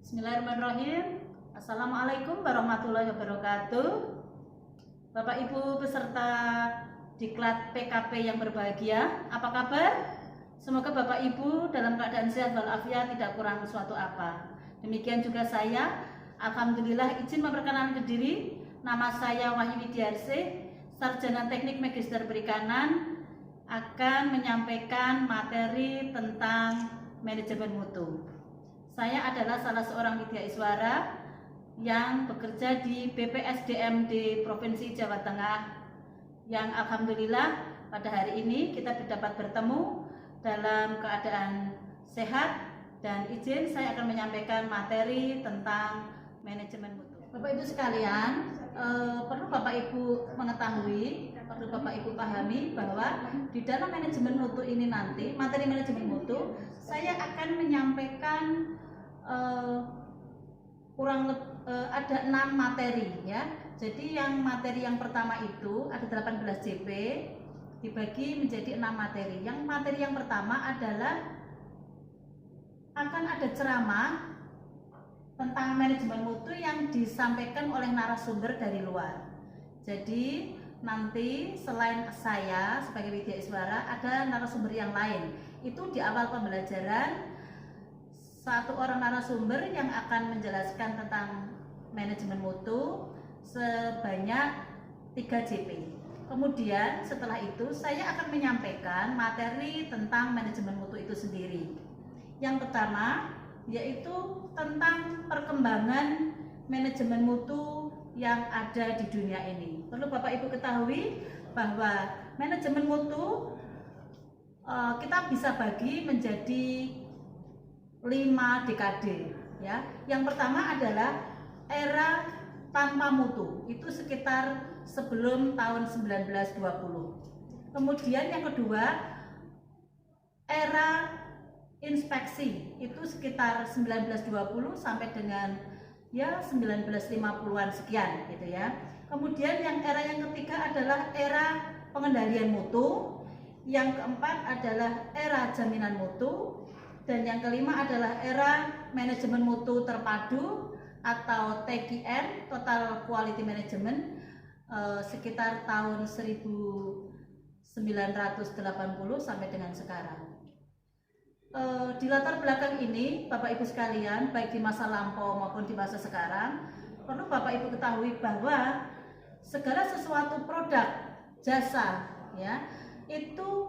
Bismillahirrahmanirrahim. Assalamualaikum warahmatullahi wabarakatuh. Bapak Ibu peserta Diklat PKP yang berbahagia, apa kabar? Semoga Bapak Ibu dalam keadaan sehat walafiat, tidak kurang suatu apa. Demikian juga saya, alhamdulillah izin memperkenalkan diri. Nama saya Wahyu Widiarsih, Sarjana Teknik Magister Perikanan, akan menyampaikan materi tentang manajemen mutu. Saya adalah salah seorang widyaiswara yang bekerja di BPSDM di Provinsi Jawa Tengah, yang alhamdulillah pada hari ini kita dapat bertemu dalam keadaan sehat, dan izin saya akan menyampaikan materi tentang manajemen mutu. Bapak Ibu sekalian, perlu Bapak Ibu mengetahui, perlu Bapak Ibu pahami bahwa di dalam manajemen mutu ini nanti, materi manajemen mutu, saya akan menyampaikan ada 6 materi ya. Jadi materi yang pertama itu ada 18 JP dibagi menjadi 6 materi. Materi yang pertama adalah akan ada ceramah tentang manajemen mutu yang disampaikan oleh narasumber dari luar. Jadi nanti selain saya sebagai widyaiswara ada narasumber yang lain. Itu di awal pembelajaran satu orang narasumber yang akan menjelaskan tentang manajemen mutu sebanyak 3 JP. Kemudian setelah itu saya akan menyampaikan materi tentang manajemen mutu itu sendiri. Yang pertama yaitu tentang perkembangan manajemen mutu yang ada di dunia ini. Perlu Bapak Ibu ketahui bahwa manajemen mutu kita bisa bagi menjadi 5 dekade ya. Yang pertama adalah era tanpa mutu, itu sekitar sebelum tahun 1920. Kemudian yang kedua, era inspeksi, itu sekitar 1920 sampai dengan 1950-an sekian gitu ya. Kemudian era yang ketiga adalah era pengendalian mutu. Yang keempat adalah era jaminan mutu. Dan yang kelima adalah era manajemen mutu terpadu atau TQM, Total Quality Management, sekitar tahun 1980 sampai dengan sekarang. Di latar belakang ini, Bapak Ibu sekalian, baik di masa lampau maupun di masa sekarang, perlu Bapak Ibu ketahui bahwa segala sesuatu produk, jasa, ya, itu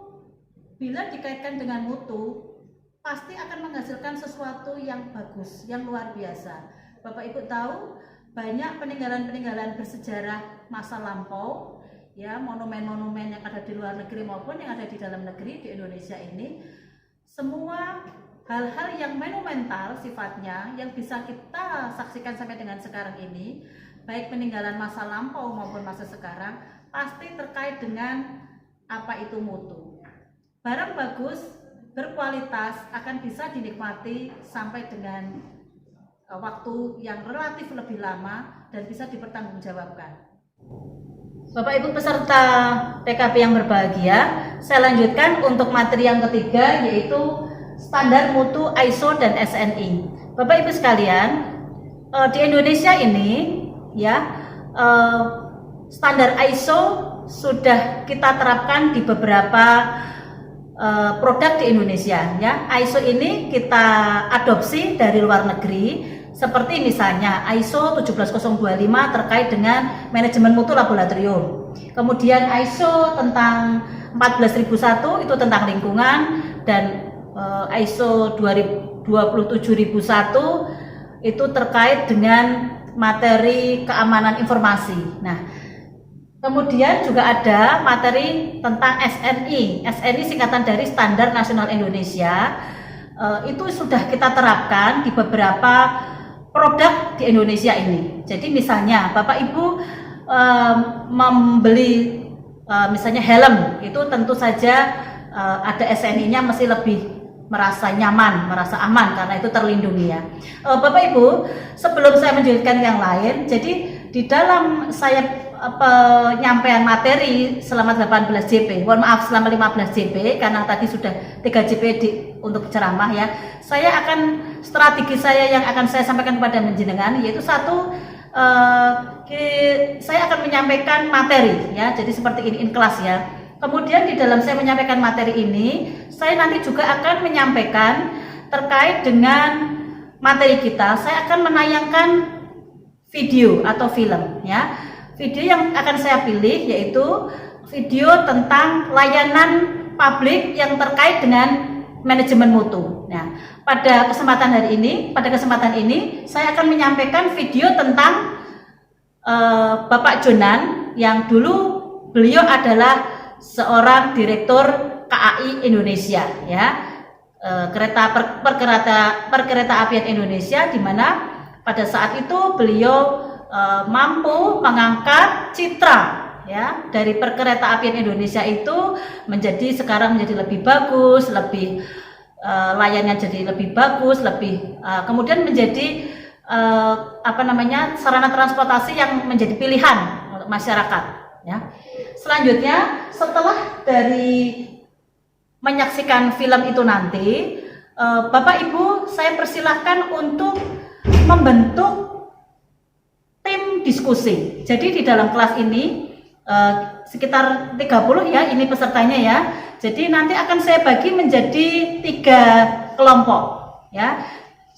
bila dikaitkan dengan mutu, pasti akan menghasilkan sesuatu yang bagus, yang luar biasa. Bapak Ibu tahu banyak peninggalan-peninggalan bersejarah masa lampau, ya, monumen-monumen yang ada di luar negeri maupun yang ada di dalam negeri di Indonesia ini, semua hal-hal yang monumental sifatnya yang bisa kita saksikan sampai dengan sekarang ini, baik peninggalan masa lampau maupun masa sekarang, pasti terkait dengan apa itu mutu. Barang bagus, berkualitas akan bisa dinikmati sampai dengan waktu yang relatif lebih lama dan bisa dipertanggungjawabkan. Bapak Ibu peserta PKP yang berbahagia, saya lanjutkan untuk materi yang ketiga, yaitu standar mutu ISO dan SNI. Bapak Ibu sekalian, di Indonesia ini ya, standar ISO sudah kita terapkan di beberapa produk di Indonesia ya. ISO ini kita adopsi dari luar negeri, seperti misalnya ISO 17025 terkait dengan manajemen mutu laboratorium. Kemudian ISO tentang 14001 itu tentang lingkungan, dan ISO 27001 itu terkait dengan materi keamanan informasi. Nah, kemudian juga ada materi tentang SNI. SNI singkatan dari Standar Nasional Indonesia. Itu sudah kita terapkan di beberapa produk di Indonesia ini. Jadi misalnya Bapak Ibu membeli misalnya helm, itu tentu saja ada SNI-nya, mesti lebih merasa nyaman, merasa aman karena itu terlindungi ya. Bapak Ibu, sebelum saya menjelaskan yang lain, jadi di dalam saya penyampaian materi selama 18 JP. Mohon maaf selama 15 JP karena tadi sudah 3 JP untuk ceramah ya. Strategi saya yang akan saya sampaikan kepada menjenengan yaitu satu, saya akan menyampaikan materi ya. Jadi seperti ini in kelas ya. Kemudian di dalam saya menyampaikan materi ini, saya nanti juga akan menyampaikan terkait dengan materi kita. Saya akan menayangkan video atau film ya. Video yang akan saya pilih yaitu video tentang layanan publik yang terkait dengan manajemen mutu. Nah, pada kesempatan ini saya akan menyampaikan video tentang Bapak Jonan yang dulu beliau adalah seorang direktur KAI Indonesia ya. Perkereta apian Indonesia, di mana pada saat itu beliau mampu mengangkat citra ya dari perkereta apian Indonesia itu sekarang menjadi lebih bagus, lebih layannya jadi lebih bagus, kemudian menjadi sarana transportasi yang menjadi pilihan untuk masyarakat ya. Selanjutnya setelah dari menyaksikan film itu nanti, Bapak Ibu saya persilahkan untuk membentuk tim diskusi. Jadi di dalam kelas ini sekitar 30 ya ini pesertanya ya. Jadi nanti akan saya bagi menjadi 3 kelompok ya.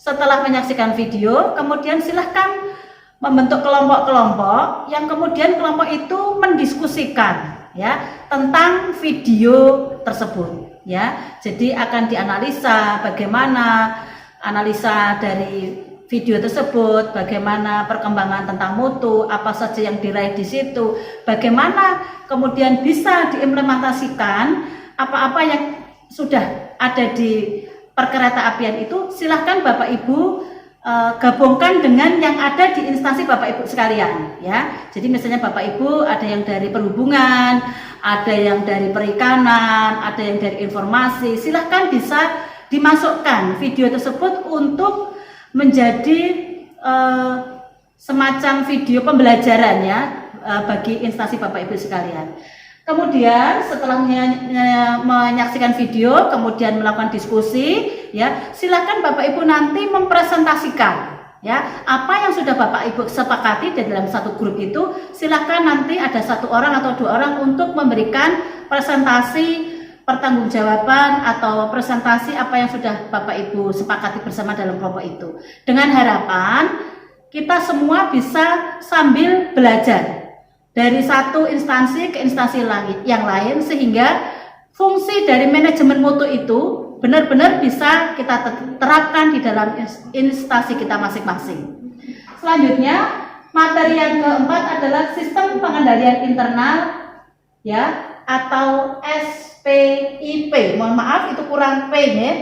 Setelah menyaksikan video, kemudian silahkan membentuk kelompok-kelompok yang kemudian kelompok itu mendiskusikan ya tentang video tersebut ya. Jadi akan dianalisa bagaimana analisa dari video tersebut, bagaimana perkembangan tentang mutu, apa saja yang diraih di situ, bagaimana kemudian bisa diimplementasikan apa-apa yang sudah ada di perkereta apian itu. Silahkan Bapak Ibu gabungkan dengan yang ada di instansi Bapak Ibu sekalian ya. Jadi misalnya Bapak Ibu ada yang dari perhubungan, ada yang dari perikanan, ada yang dari informasi, silahkan bisa dimasukkan video tersebut untuk menjadi semacam video pembelajaran ya bagi instansi Bapak Ibu sekalian. Kemudian setelah menyaksikan video, kemudian melakukan diskusi ya, silakan Bapak Ibu nanti mempresentasikan ya apa yang sudah Bapak Ibu sepakati di dalam satu grup itu. Silakan nanti ada 1 orang atau 2 orang untuk memberikan presentasi pertanggungjawaban atau presentasi apa yang sudah Bapak Ibu sepakati bersama dalam kelompok itu, dengan harapan kita semua bisa sambil belajar dari satu instansi ke instansi yang lain, sehingga fungsi dari manajemen mutu itu benar-benar bisa kita terapkan di dalam instansi kita masing-masing. Selanjutnya materi yang keempat adalah sistem pengendalian internal ya, atau SPIP. Mohon maaf itu kurang P ya.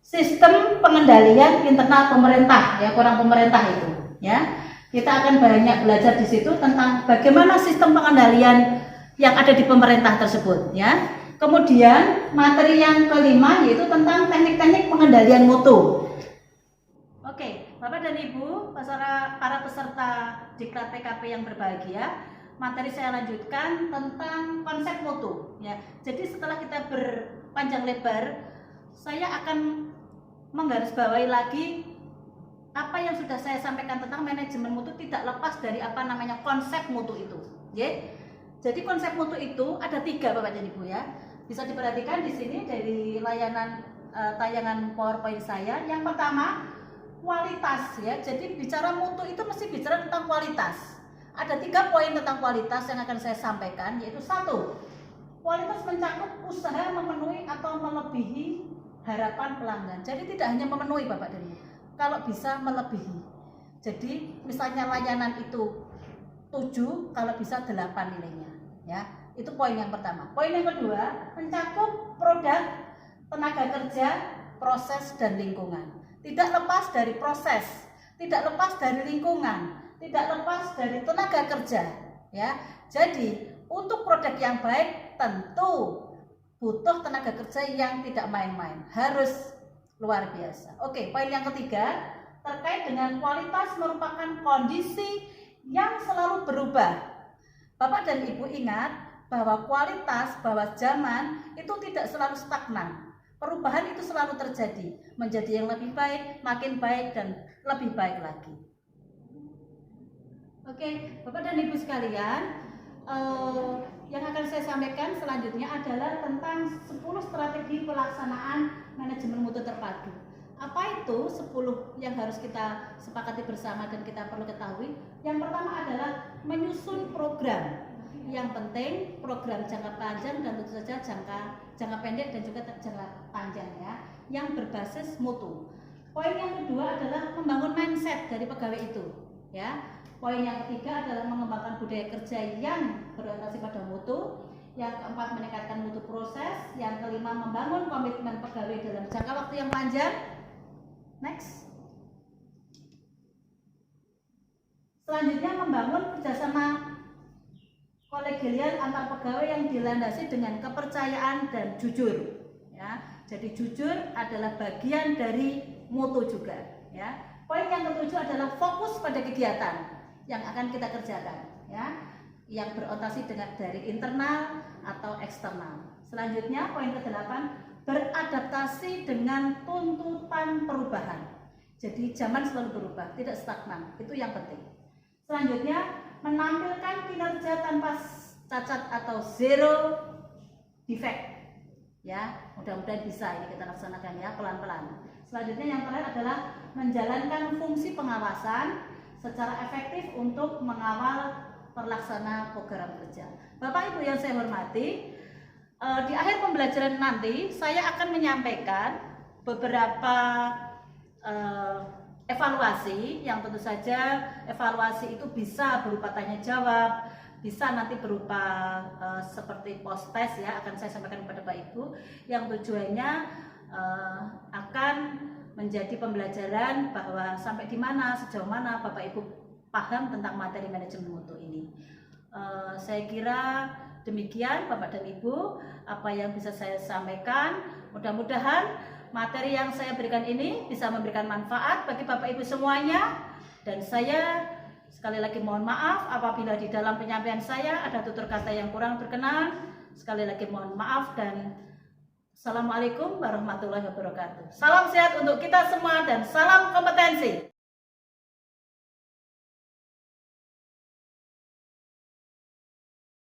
Sistem pengendalian internal pemerintah ya, kurang pemerintah itu ya. Kita akan banyak belajar di situ tentang bagaimana sistem pengendalian yang ada di pemerintah tersebut ya. Kemudian materi yang kelima yaitu tentang teknik-teknik pengendalian mutu. Oke, Bapak dan Ibu, para peserta Diklat PKP yang berbahagia, materi saya lanjutkan tentang konsep mutu ya. Jadi setelah kita berpanjang lebar, saya akan menggarisbawahi lagi apa yang sudah saya sampaikan tentang manajemen mutu tidak lepas dari apa namanya konsep mutu itu ya. Jadi konsep mutu itu ada 3 Bapak dan Ibu ya. Bisa diperhatikan di sini dari layanan tayangan PowerPoint saya. Yang pertama kualitas ya. Jadi bicara mutu itu mesti bicara tentang kualitas. Ada 3 poin tentang kualitas yang akan saya sampaikan, yaitu 1, kualitas mencakup usaha memenuhi atau melebihi harapan pelanggan. Jadi tidak hanya memenuhi Bapak dan Ibu, kalau bisa melebihi. Jadi misalnya layanan itu 7, kalau bisa 8 nilainya ya. Itu poin yang pertama. Poin yang kedua, mencakup produk, tenaga kerja, proses dan lingkungan. Tidak lepas dari proses, tidak lepas dari lingkungan, tidak lepas dari tenaga kerja ya. Jadi untuk produk yang baik tentu butuh tenaga kerja yang tidak main-main, harus luar biasa. Oke, poin yang ketiga, terkait dengan kualitas merupakan kondisi yang selalu berubah. Bapak dan Ibu ingat bahwa kualitas, bahwa zaman itu tidak selalu stagnan. Perubahan itu selalu terjadi, menjadi yang lebih baik, makin baik, dan lebih baik lagi. Oke, Bapak dan Ibu sekalian, yang akan saya sampaikan selanjutnya adalah tentang 10 strategi pelaksanaan manajemen mutu terpadu. Apa itu 10 yang harus kita sepakati bersama dan kita perlu ketahui? Yang pertama adalah menyusun program. Yang penting program jangka panjang dan tentu saja jangka pendek dan juga jangka panjang ya, yang berbasis mutu. Poin yang kedua adalah membangun mindset dari pegawai itu ya. Poin yang ketiga adalah mengembangkan budaya kerja yang berorientasi pada mutu. Yang keempat, meningkatkan mutu proses. Yang kelima, membangun komitmen pegawai dalam jangka waktu yang panjang. Next. Selanjutnya, membangun kerjasama kolegial antar pegawai yang dilandasi dengan kepercayaan dan jujur. Ya, jadi jujur adalah bagian dari mutu juga. Ya. Poin yang ketujuh adalah fokus pada kegiatan yang akan kita kerjakan. Ya, yang berorientasi dari internal atau eksternal. Selanjutnya, poin ke-8, beradaptasi dengan tuntutan perubahan. Jadi zaman selalu berubah, tidak stagnan. Itu yang penting. Selanjutnya, menampilkan kinerja tanpa cacat atau zero defect. Ya, mudah-mudahan bisa ini kita laksanakan ya pelan-pelan. Selanjutnya yang terakhir adalah menjalankan fungsi pengawasan secara efektif untuk mengawal pelaksana program kerja. Bapak Ibu yang saya hormati, di akhir pembelajaran nanti saya akan menyampaikan beberapa evaluasi yang tentu saja evaluasi itu bisa berupa tanya jawab, bisa nanti berupa seperti post test ya, akan saya sampaikan kepada Bapak Ibu yang tujuannya akan menjadi pembelajaran bahwa sampai di mana, sejauh mana Bapak Ibu paham tentang materi manajemen mutu ini. Saya kira demikian Bapak dan Ibu apa yang bisa saya sampaikan. Mudah-mudahan materi yang saya berikan ini bisa memberikan manfaat bagi Bapak Ibu semuanya, dan saya sekali lagi mohon maaf apabila di dalam penyampaian saya ada tutur kata yang kurang berkenan. Sekali lagi mohon maaf dan Assalamualaikum warahmatullahi wabarakatuh. Salam sehat untuk kita semua dan salam kompetensi.